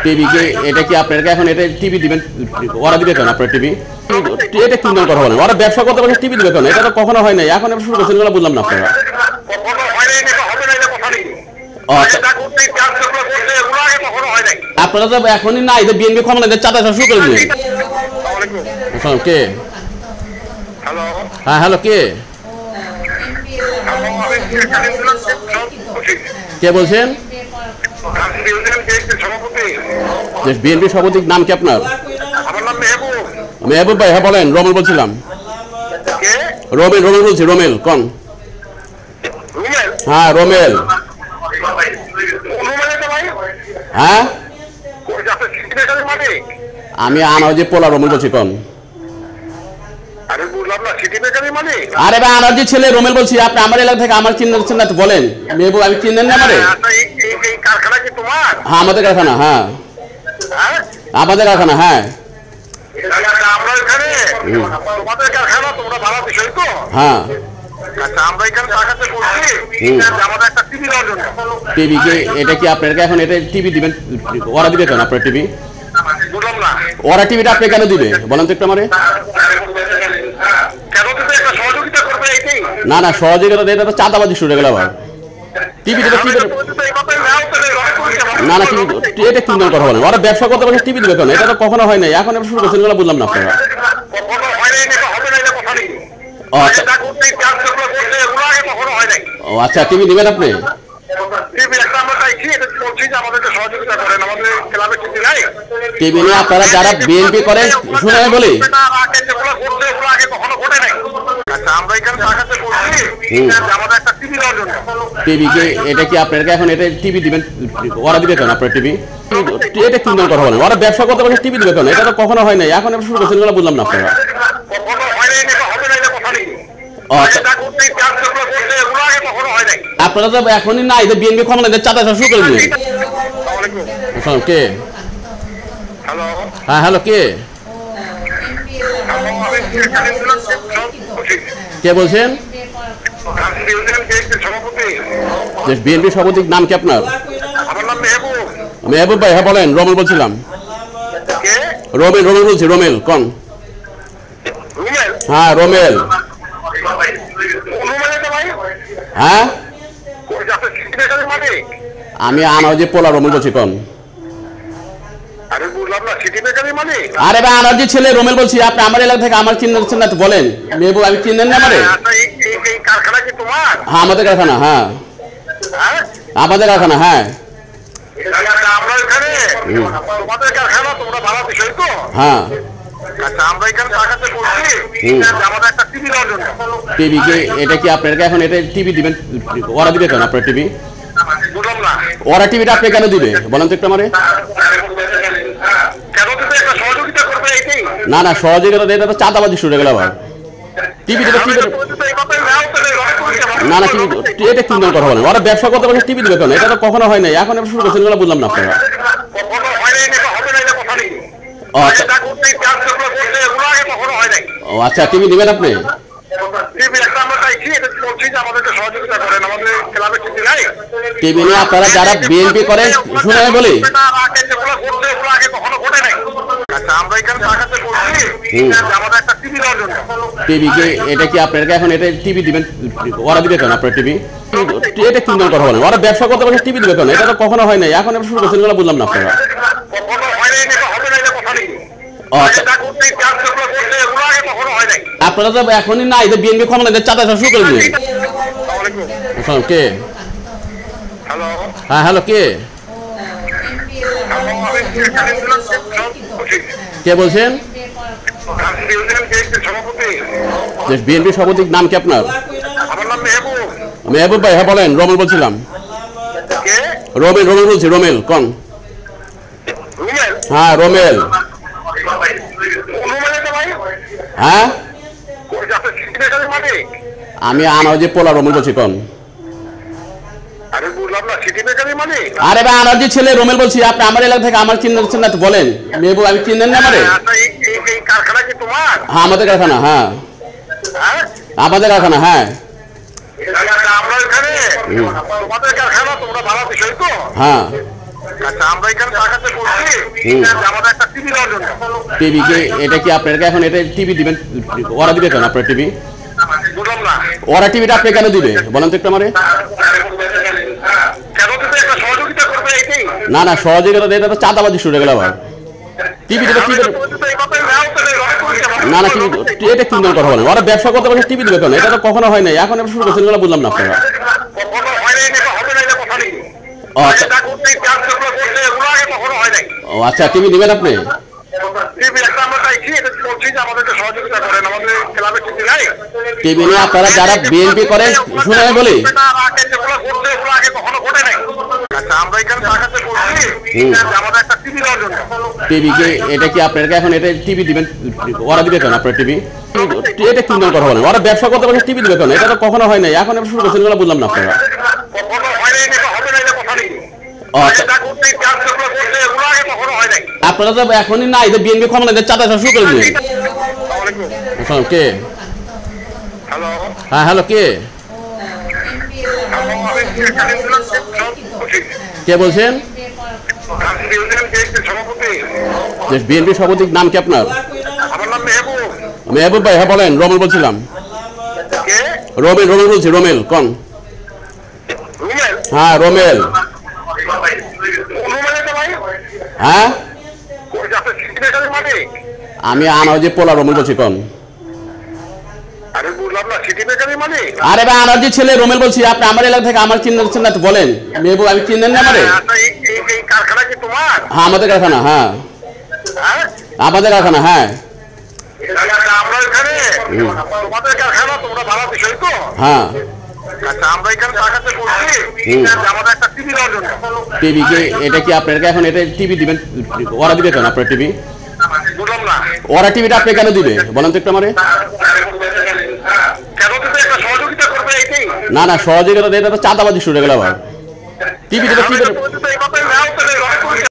TV কে এটা কি আপনারা এখন এটা টিভি দিবেন? ওরা দিবে কেন আপনার টিভি? এটা কি কথা বলেন? ওরা ব্যবসা করতে পারে, টিভি দিবে কেন? এটা তো কখনো হয় নাই, এখন শুরু করছেন বলে বুঝলাম না আপনারা। আপনারা তো এখনই না, এদের বিএনপি ক্ষমতা চাঁদা শুরু করে দিলেন। কে? হ্যাঁ হ্যালো, কে কে বলছেন? বিএনপি সভাপতির নাম কি আপনার? মেহবুব ভাই, হ্যাঁ বলেন। রমেল বলছিলাম। রমেল বলছি, রমেল কোন? হ্যাঁ রমেল। হ্যাঁ আমি আনারজি পোলা রমেল বলছি কোন? আরে ভাই আনারজি ছেলে রমেল বলছি। আপনি আমার এলাকা থেকে আমার চিনছেন না তো বলেন। মেহবুব, আমি চিনেন না আমারে? হ্যাঁ আমাদের কারখানা। হ্যাঁ আমাদের কারখানা। হ্যাঁ হ্যাঁ টিভি কে এটা কি আপনারা এখন এটা টিভি দিবেন? ওরা দিবে কেন আপনার টিভি? ওরা টিভিটা আপনি কেন দিবে বলেন তো একটু আমারে? না না সহযোগিতা, এটা তো চাঁদাবাজি শুরু হয়ে গেল আবার। টিভি না না এটা কি কথা বলেন? ওরা ব্যবসা করতে পারে, টিভি দিবে কেন? এটা তো কখনো হয় নাই, এখন শুরু করছেন বলে বুঝলাম না আপনারা। ও আচ্ছা, টিভি দিবেন আপনি? টিভি নিয়ে আপনারা যারা বিএনপি করেন শুনে বলি, টিভি কে এটা কি আপনারা এখন এটা টিভি দিবেন? ওরা দিবে কেন আপনার টিভি? এটা কি কথা বলেন? ওরা ব্যবসা করতে পারে, টিভি দিবে কেন? এটা তো কখনো হয় নাই, এখন শুরু করছেন বলে বুঝলাম না আপনারা। আপনারা তো এখনই না, এদের বিএনপি ক্ষমতা চাঁদা শুরু করে দিলেন। কে? হ্যাঁ হ্যালো, কে কে বলছেন? বিএনপি সভাপতির নাম কি আপনার? মেহবুব ভাই, হ্যাঁ বলেন। রমেল বলছিলাম। রমেল বলছি, রমেল কোন? হ্যাঁ রমেল। হ্যাঁ আমি আনারজি পোলা রমেল বলছি কোন? আরে ভাই আনারজি ছেলে রমেল বলছি। আপনি আমার এলাকা থেকে আমার চিনছেন না তো বলেন। মেহবুব, আমি চিনেন না আমারে? হ্যাঁ আমাদের কারখানা। হ্যাঁ আমাদের কারখানা। হ্যাঁ হ্যাঁ টিভি কে এটা কি আপনারা এখন এটা টিভি দিবেন? ওরা দিবে কেন আপনার টিভি? ওরা টিভিটা আপনি কেন দিবে বলেন তো একটু আমারে? না না সহযোগিতা, এটা তো চাঁদাবাজি শুরু হয়ে গেল আবার। টিভি না না এটা কি কথা বলেন? ওরা ব্যবসা করতে পারে, টিভি দিবে কেন? এটা তো কখনো হয় নাই, এখন শুরু করছেন বলে বুঝলাম না আপনারা। ও আচ্ছা, টিভি দিবেন আপনি? টিভি নিয়ে আপনারা যারা বিএনপি করেন শুনে বলি, টিভি কে এটা কি আপনারা এখন এটা টিভি দিবেন? ওরা দিবে কেন আপনার টিভি? এটা কি কথা বলেন? ওরা ব্যবসা করতে পারে, টিভি দিবে কেন? এটা তো কখনো হয় নাই, এখন শুরু করছেন বলে বুঝলাম না আপনারা। আপনারা তো এখনই না, এদের বিএনপি ক্ষমতা চাঁদা শুরু করে দিলেন। কে? হ্যাঁ হ্যালো, কে কে বলছেন? বিএনপি সভাপতির নাম কি আপনার? মেহবুব ভাই, হ্যাঁ বলেন। রমেল বলছিলাম। রমেল বলছি, রমেল কোন? হ্যাঁ রমেল। হ্যাঁ আমি আনারজি পোলা রমেল বলছি কোন? আরে ভাই আনারজি ছেলে রমেল বলছি। আপনি আমার এলাকা থেকে আমার চিনছেন না তো বলেন। মেহবুব, আমি চিনেন না আমারে? হ্যাঁ আমাদের কারখানা। হ্যাঁ আমাদের কারখানা। হ্যাঁ তোমাদের কারখানা তোমরা ভাড়া বিষয় তো। হ্যাঁ আচ্ছা আমরা এখানে টাকাতে বলছি আমাদের একটা টিভি দেওয়ার জন্য। টিভি কে এটা কি আপনারা এখন এটা টিভি দিবেন? ওরা দিবে কেন আপনার টিভি? বুঝলাম না ওরা টিভিটা আপনি কেন দিবে বলেন তো একটু আমারে। কেন তুমি একটা সহযোগিতা করবে এইটাই? না না সহযোগিতা দিয়ে এটা তো চাঁদাবাজি শুরু হয়ে গেল আবার। টিভি দিবে টিভি না না টিভি এটা কি কথা বলেন? ওরা ব্যবসা করতে পারছে টিভি দিবে কেন? এটা তো কখনো হয় নাই, এখন শুরু করছেন এগুলো বুঝলাম না আপনারা। কখনো হয় নাই, এটা হবে না, এটা কথা নেই। ও আচ্ছা এটা করতে চার্জ যেগুলো করছে এগুলো আগে কখনো হয় নাই। ও আচ্ছা টিভি দিবেন আপনি? টিভি একটা আমরা চাইছি, এটা বলছি যে আমাদেরকে সহযোগিতা করেন, আমাদের ক্লাবে টিভি নাই। টিভি নিয়ে আপনারা যারা বিএনপি করেন শুনে আমি বলি যেগুলো করছে এগুলো আগে কখনো ঘটে নাই। আচ্ছা আমরা এখানে টাকাতে বলছি আমাদের একটা টিভি দেওয়ার জন্য। টিভি কে এটা কি আপনারা এখন এটা টিভি দিবেন? ওরা দিবে কেন আপনার টিভি? এটা কি কথা বলেন? ওরা ব্যবসা করতে পারছে টিভি দিবে কেন? এটা তো কখনো হয় নাই, এখন শুরু করছেন এগুলো বুঝলাম না আপনারা। কখনো হয় নাই, এটা হবে না, এটা কথা নেই। ও আচ্ছা এটা করতে চার্জ যেগুলো করছে এগুলো আগে কখনো হয় নাই। আপনারা তো এখনই না এদের বিএনপি ক্ষমতা এদের চাঁদা শুরু করে দিলেন। আসসালামু আলাইকুম। কে? হ্যালো হ্যাঁ হ্যালো কে কে বলছেন? সভাপতি বিএনপি সভাপতির নাম কি আপনার? আমার নাম মেহবুব। মেহবুব ভাই, হ্যাঁ বলেন। রমেল বলছিলাম। কে? রমেল রমেল বলছি, রমেল কোন? রুমেল? হ্যাঁ রমেল। রুমেল এটা ভাই? হ্যাঁ ওই যে আপনার সিগনেচারের মালিক? আমি আমার যে পোলা রমেল বলছি কোন? আরে বুঝলাম না, সিটি বেকারি মালিক? আরে ভাই আমার যে ছেলে রমেল বলছি, আপনি আমার এলাকা থেকে আমার চিনছেন না তো বলেন। মেহবুব আমি চিনেন না আমারে? আচ্ছা এই কারখানা কি তোমার? হ্যাঁ আমাদের কারখানা। হ্যাঁ হ্যাঁ আমাদের কারখানা। হ্যাঁ আচ্ছা, আমরা এখানে তোমাদের কারখানা তোমরা ভাড়া বিষয় তো। হ্যাঁ আচ্ছা আমরা এখানে টাকাতে বলছি আমাদের একটা টিভি দেওয়ার জন্য। টিভি কে এটা কি আপনারা এখন এটা টিভি দিবেন? ওরা দিবে কেন আপনার টিভি? বুঝলাম না ওরা টিভিটা আপনি কেন দিবে বলেন তো একটু আমারে। কেন তুমি একটা সহযোগিতা করবে এইটাই? না না সহযোগিতা দিয়ে এটা তো চাঁদাবাজি শুরু হয়ে গেল আবার। টিভি দিবে টিভি এই কথাই নাও তাহলে